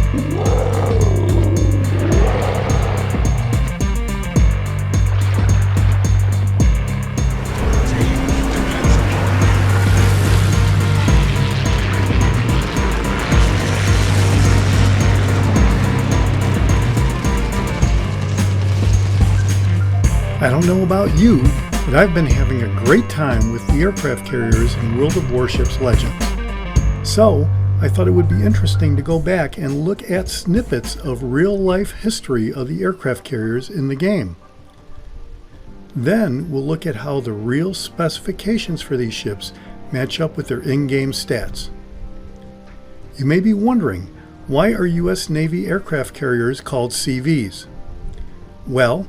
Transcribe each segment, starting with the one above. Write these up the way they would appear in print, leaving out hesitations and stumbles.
I don't know about you, but I've been having a great time with the aircraft carriers in World of Warships Legends. So, I thought it would be interesting to go back and look at snippets of real-life history of the aircraft carriers in the game. Then, we'll look at how the real specifications for these ships match up with their in-game stats. You may be wondering, why are U.S. Navy aircraft carriers called CVs? Well,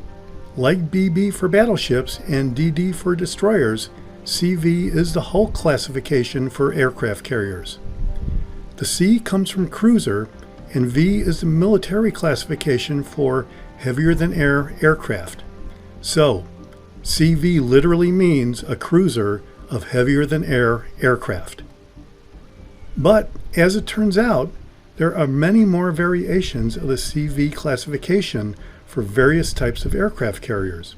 like BB for battleships and DD for destroyers, CV is the hull classification for aircraft carriers. The C comes from cruiser, and V is the military classification for heavier-than-air aircraft. So, CV literally means a cruiser of heavier-than-air aircraft. But, as it turns out, there are many more variations of the CV classification for various types of aircraft carriers.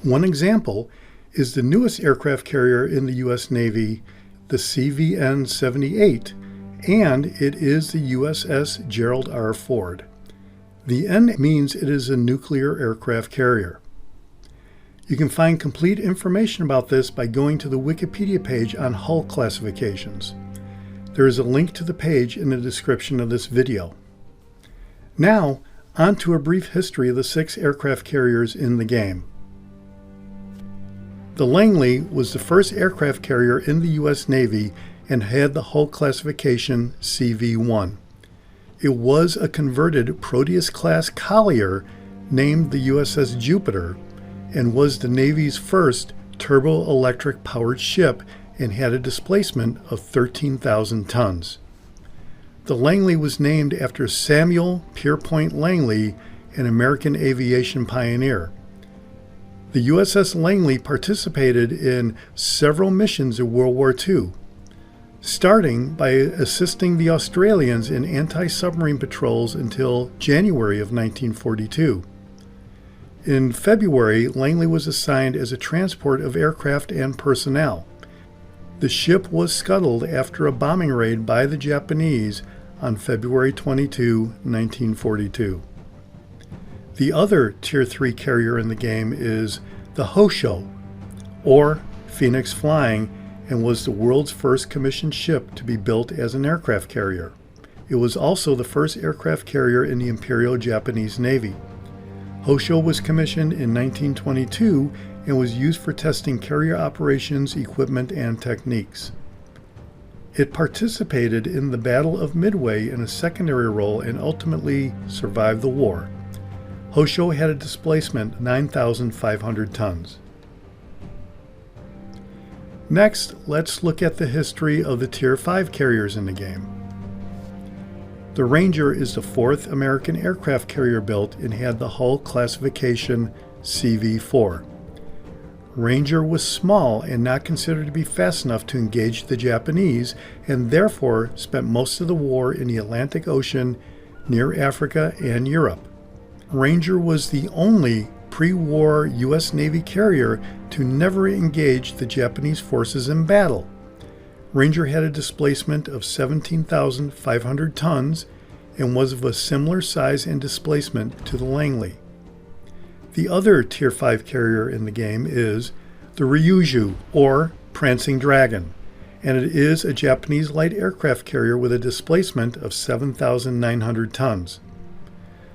One example is the newest aircraft carrier in the U.S. Navy, the CVN-78, and it is the USS Gerald R. Ford. The N means it is a nuclear aircraft carrier. You can find complete information about this by going to the Wikipedia page on hull classifications. There is a link to the page in the description of this video. Now, on to a brief history of the 6 aircraft carriers in the game. The Langley was the first aircraft carrier in the U.S. Navy and had the hull classification CV-1. It was a converted Proteus-class collier named the USS Jupiter and was the Navy's first turbo-electric powered ship and had a displacement of 13,000 tons. The Langley was named after Samuel Pierpont Langley, an American aviation pioneer. The USS Langley participated in several missions in World War II, starting by assisting the Australians in anti-submarine patrols until January of 1942. In February, Langley was assigned as a transport of aircraft and personnel. The ship was scuttled after a bombing raid by the Japanese on February 22, 1942. The other Tier 3 carrier in the game is the Hosho, or Phoenix Flying, and was the world's first commissioned ship to be built as an aircraft carrier. It was also the first aircraft carrier in the Imperial Japanese Navy. Hosho was commissioned in 1922 and was used for testing carrier operations, equipment, and techniques. It participated in the Battle of Midway in a secondary role and ultimately survived the war. Hosho had a displacement 9,500 tons. Next, let's look at the history of the Tier 5 carriers in the game. The Ranger is the 4th American aircraft carrier built and had the hull classification CV-4. Ranger was small and not considered to be fast enough to engage the Japanese, and therefore spent most of the war in the Atlantic Ocean, near Africa, and Europe. Ranger was the only pre-war U.S. Navy carrier to never engage the Japanese forces in battle. Ranger had a displacement of 17,500 tons and was of a similar size and displacement to the Langley. The other Tier 5 carrier in the game is the ryuju, or Prancing Dragon, and it is a Japanese light aircraft carrier with a displacement of 7,900 tons.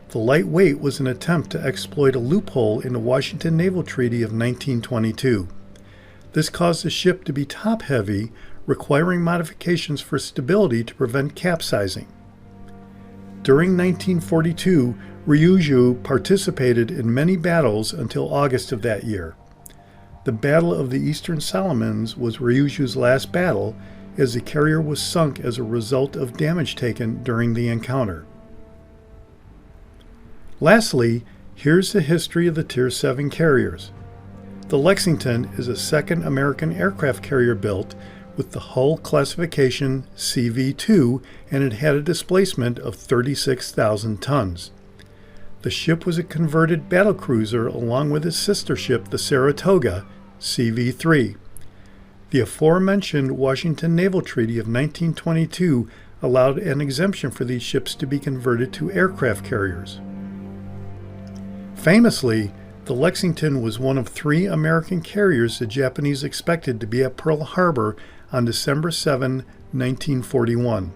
The lightweight was an attempt to exploit a loophole in the Washington Naval Treaty of 1922. This caused the ship to be top-heavy, requiring modifications for stability to prevent capsizing. During 1942, ryuju participated in many battles until August of that year. The Battle of the Eastern Solomons was ryuju's last battle, as the carrier was sunk as a result of damage taken during the encounter. Lastly, here's the history of the Tier 7 carriers. The Lexington is a second American aircraft carrier built, with the hull classification CV2, and it had a displacement of 36,000 tons. The ship was a converted battlecruiser along with its sister ship, the Saratoga, CV3. The aforementioned Washington Naval Treaty of 1922 allowed an exemption for these ships to be converted to aircraft carriers. Famously, the Lexington was one of 3 American carriers the Japanese expected to be at Pearl Harbor on December 7, 1941.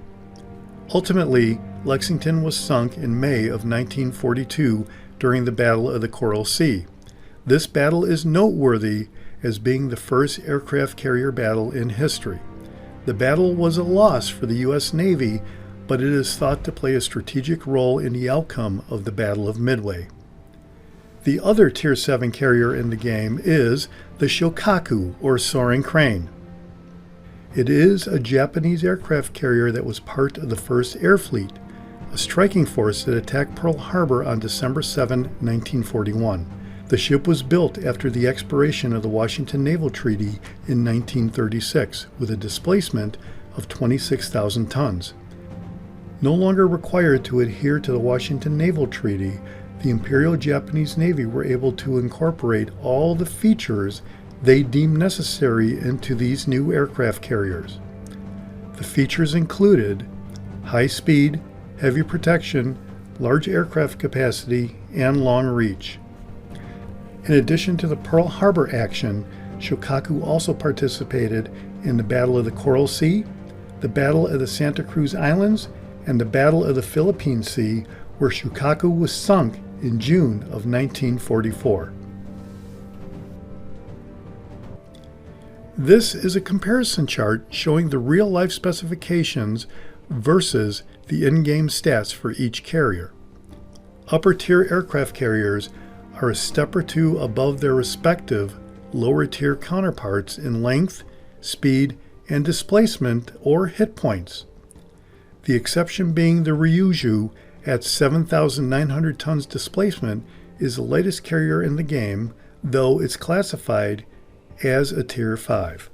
Ultimately, Lexington was sunk in May of 1942 during the Battle of the Coral Sea. This battle is noteworthy as being the first aircraft carrier battle in history. The battle was a loss for the U.S. Navy, but it is thought to play a strategic role in the outcome of the Battle of Midway. The other Tier 7 carrier in the game is the Shokaku, or Soaring Crane. It is a Japanese aircraft carrier that was part of the 1st Air Fleet, a striking force that attacked Pearl Harbor on December 7, 1941. The ship was built after the expiration of the Washington Naval Treaty in 1936 with a displacement of 26,000 tons. No longer required to adhere to the Washington Naval Treaty, the Imperial Japanese Navy were able to incorporate all the features they deemed necessary into these new aircraft carriers. The features included high speed, heavy protection, large aircraft capacity, and long reach. In addition to the Pearl Harbor action, Shokaku also participated in the Battle of the Coral Sea, the Battle of the Santa Cruz Islands, and the Battle of the Philippine Sea, where Shokaku was sunk in June of 1944. This is a comparison chart showing the real-life specifications versus the in-game stats for each carrier. Upper-tier aircraft carriers are a step or two above their respective lower-tier counterparts in length, speed, and displacement or hit points. The exception being the Ryuju at 7,900 tons displacement is the lightest carrier in the game, though it's classified as a Tier 5.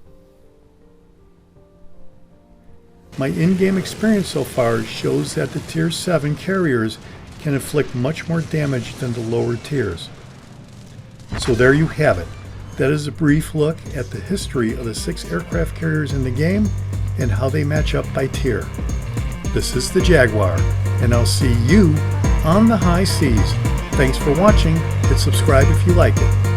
My in-game experience so far shows that the Tier 7 carriers can inflict much more damage than the lower tiers. So there you have it. That is a brief look at the history of the 6 aircraft carriers in the game and how they match up by tier. This is the Jaguar, and I'll see you on the high seas. Thanks for watching. Hit subscribe if you like it.